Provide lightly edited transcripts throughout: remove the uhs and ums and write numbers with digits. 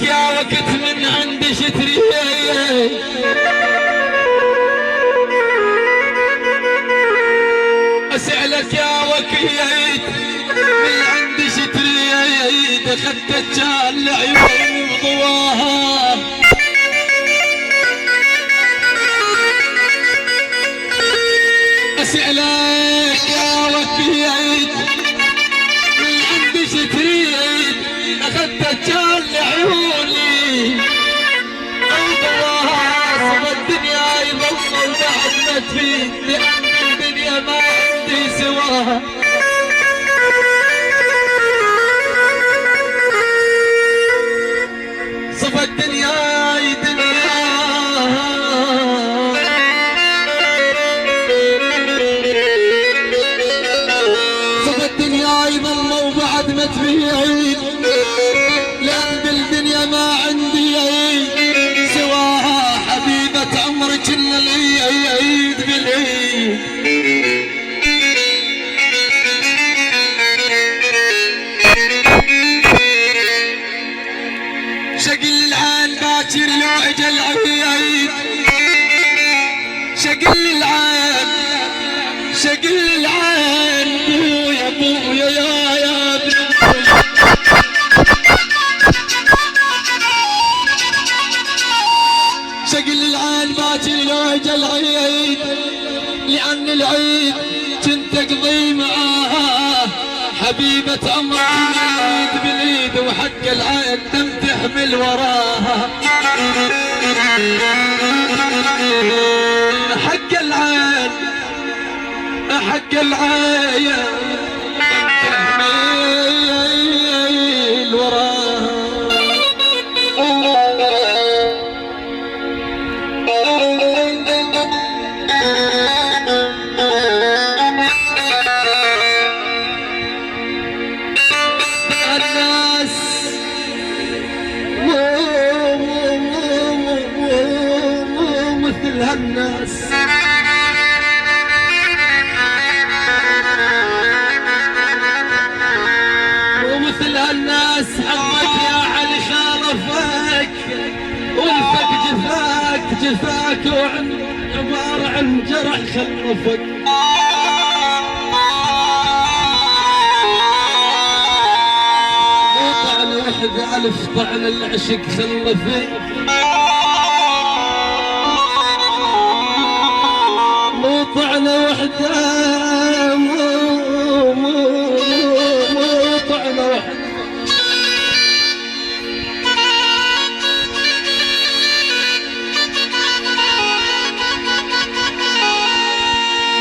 اسألك يا وقت من عند شتري، اسألك يا وقت من عند شتري، اخذت جال عيون وضواها. اسألك يا وقت من عند شتري، اخذت جال عيوني وضواها. صب الدنيا يضل بعد ما تفيد، لأن الدنيا ما عندي سواها. صف الدنيا يا دنيا صف الدنيا يظل وبعد ما تبيعين، لأن بالدنيا ما عندي سواها. حبيبة عمرك إن العيد بالعيد، شقل العين باكر لو اجى العيد، شقل العين شقل العين بويا بويا يا ابن شقل العين باكر لو اجى العيد، لأن العيد كنت اقضي معاها. حبيبة عمرك العيد بالعيد، وحق العين دم تحمل وراها. حق العين حق العين دم تحمل وراها. الناس ومثل هالناس حظك يا علي خالفك، ولفك جفاك جفاك، وعن عبارة عن جرح خلفك. مو طعنة وحدة ألف طعنة العشق خلفك، طعنة وحدة مو طعنة وحدة.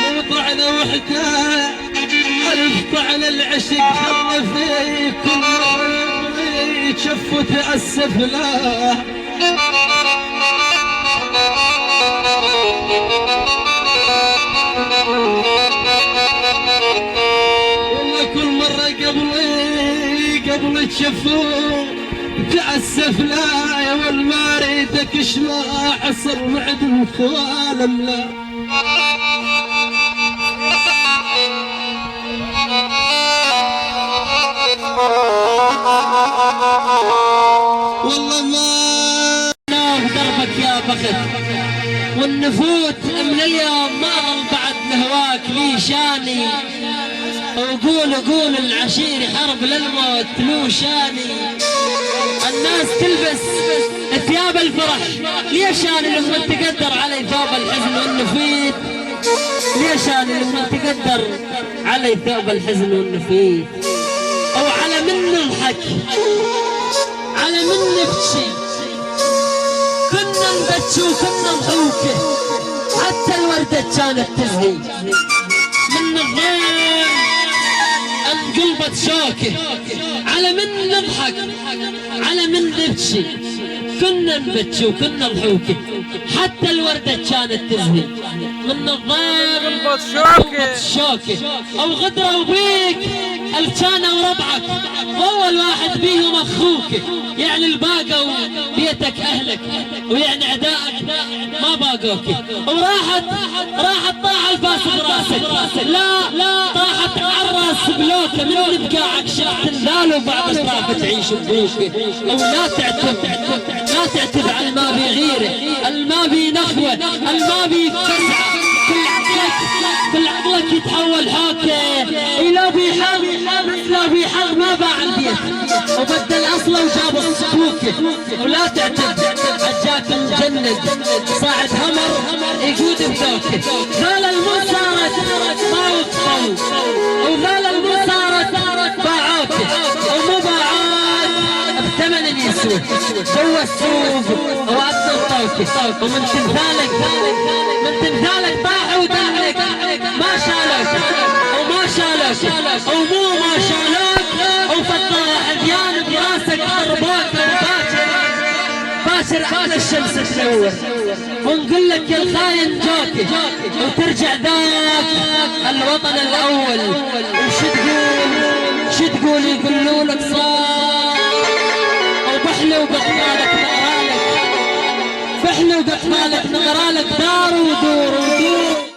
مو طعنة وحدة ألف طعنة العشق خلفي، كل شف وتأسف له. والله كل مرة قبل تشوفوه تأسف لا، يا والما ريدك شما حصل معدن خوالم لا. والله ما دربك يا بخت، والنفوت من اليوم ما ظل بعد نهواك لي شاني. وقول العشيري حرب للموت لو شاني. الناس تلبس ثياب الفرح، ليش انا لما تقدر علي ثوب الحزن والنفيت؟ ليش انا لما تقدر علي ثوب الحزن والنفيت؟ او على من نضحك، على من نبكي، كنا نبكي وكنا نحوكه، حتى الوردة كانت تزهي من الضيم انقلبت شوكه. على من نضحك، على من نبكي، كنا نبكي وكنا نحوكه، حتى الوردة كانت تزهي من الضيم انقلبت شوكه. او غدروا بيك الكانوا وربعك، واول واحد بيهم اخوك، يعني الباقوا بيتك اهلك، ويعني اعدائك ما باقوك. وراحت طاح الفاس براسك، لا طاحت على الراس بلوكه من بقاعك شفت الذال وبعد اطراف تعيش ببوكه. ولا تعتب على الما بيغيره، الما بينخوه، الما بيكسعه، كل عقلك يتحول حوكه. لو بيحق ما باع البيت وبدل اصله وجاب الصكوكه. ولا تعتب عجاك مجند صاعد همر يقود بذوكه. ذال المسارة ما وقفوا وذال المسارة باعوكه ومو باعوك بثمن يسوى جوا السوق وابطل طوكه. ومن تمثالك باعوا دمك ما شالوك وما شالوك ومو ما شالوك وفضل عديان براسك ضربوك باكر على الشمس تنور. ونقول لك يا الخاين جوكي وترجع ذاك الوطن الاول. وش تقول يقولوا لك صار وبحلي وبقمالك نغرالك، بحلي وبقمالك نغرالك دار ودور ودور.